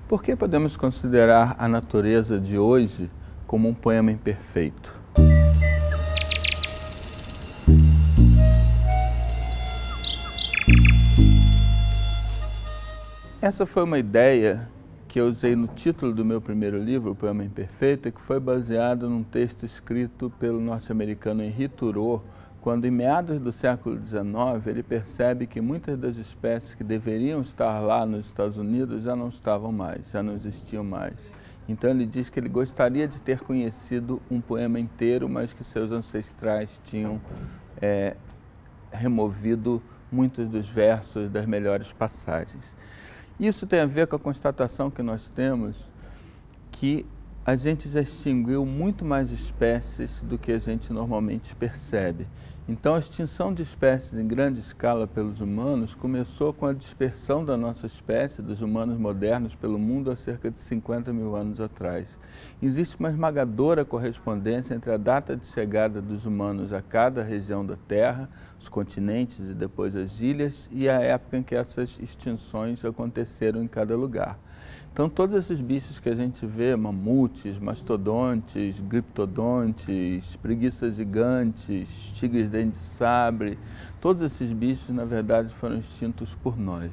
Por que podemos considerar a natureza de hoje como um poema imperfeito? Essa foi uma ideia que eu usei no título do meu primeiro livro, O Poema Imperfeito, que foi baseado num texto escrito pelo norte-americano Henri Thoreau, quando em meados do século XIX ele percebe que muitas das espécies que deveriam estar lá nos Estados Unidos já não estavam mais, já não existiam mais. Então ele diz que ele gostaria de ter conhecido um poema inteiro, mas que seus ancestrais tinham removido muitos dos versos das melhores passagens. Isso tem a ver com a constatação que nós temos que a gente já extinguiu muito mais espécies do que a gente normalmente percebe. Então, a extinção de espécies em grande escala pelos humanos começou com a dispersão da nossa espécie, dos humanos modernos, pelo mundo há cerca de 50 mil anos atrás. Existe uma esmagadora correspondência entre a data de chegada dos humanos a cada região da Terra, os continentes e depois as ilhas, e a época em que essas extinções aconteceram em cada lugar. Então, todos esses bichos que a gente vê, mamutes, mastodontes, griptodontes, preguiças gigantes, tigres dente de sabre, todos esses bichos, na verdade, foram extintos por nós.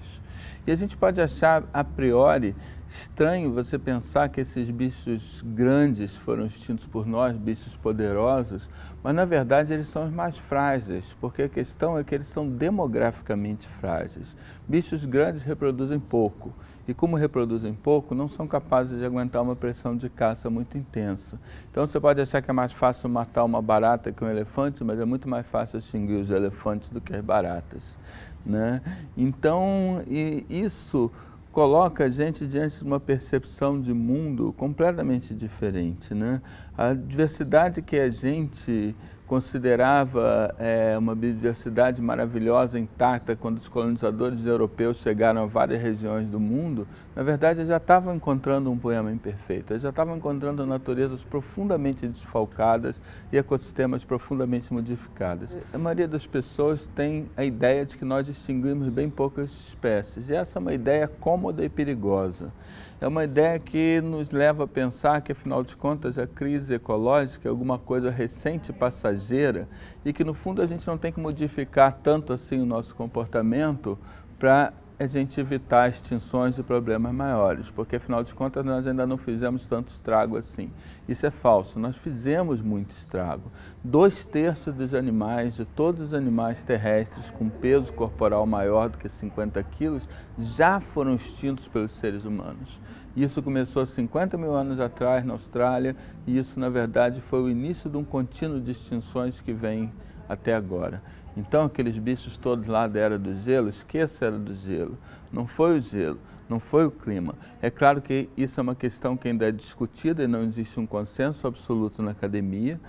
E a gente pode achar, a priori, estranho você pensar que esses bichos grandes foram extintos por nós, bichos poderosos, mas, na verdade, eles são os mais frágeis, porque a questão é que eles são demograficamente frágeis. Bichos grandes reproduzem pouco. E como reproduzem pouco, não são capazes de aguentar uma pressão de caça muito intensa. Então você pode achar que é mais fácil matar uma barata que um elefante, mas é muito mais fácil extinguir os elefantes do que as baratas, né? Então, isso coloca a gente diante de uma percepção de mundo completamente diferente, né? A diversidade que a gente considerava uma biodiversidade maravilhosa, intacta, quando os colonizadores europeus chegaram a várias regiões do mundo, na verdade, eles já estavam encontrando um poema imperfeito, eles já estavam encontrando naturezas profundamente desfalcadas e ecossistemas profundamente modificados. A maioria das pessoas tem a ideia de que nós extinguimos bem poucas espécies, e essa é uma ideia cômoda e perigosa. É uma ideia que nos leva a pensar que, afinal de contas, a crise ecológica é alguma coisa recente e passageira e que, no fundo, a gente não tem que modificar tanto assim o nosso comportamento para a gente evitar extinções de problemas maiores, porque, afinal de contas, nós ainda não fizemos tanto estrago assim. Isso é falso, nós fizemos muito estrago. 2/3 dos animais, de todos os animais terrestres com peso corporal maior do que 50 quilos, já foram extintos pelos seres humanos. Isso começou há 50 mil anos atrás na Austrália e isso, na verdade, foi o início de um contínuo de extinções que vem até agora. Então, aqueles bichos todos lá da Era do Gelo, esqueça a Era do Gelo. Não foi o gelo, não foi o clima. É claro que isso é uma questão que ainda é discutida e não existe um consenso absoluto na academia,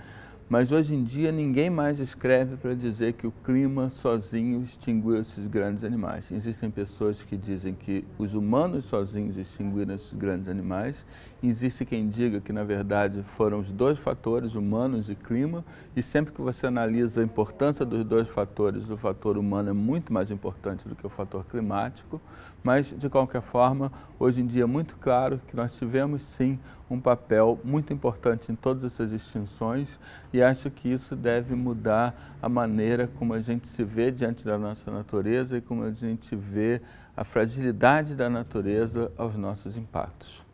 mas hoje em dia ninguém mais escreve para dizer que o clima sozinho extinguiu esses grandes animais. Existem pessoas que dizem que os humanos sozinhos extinguiram esses grandes animais. Existe quem diga que, na verdade, foram os dois fatores, humanos e clima, e sempre que você analisa a importância dos dois fatores, o fator humano é muito mais importante do que o fator climático, mas, de qualquer forma, hoje em dia é muito claro que nós tivemos, sim, um papel muito importante em todas essas extinções e acho que isso deve mudar a maneira como a gente se vê diante da nossa natureza e como a gente vê a fragilidade da natureza aos nossos impactos.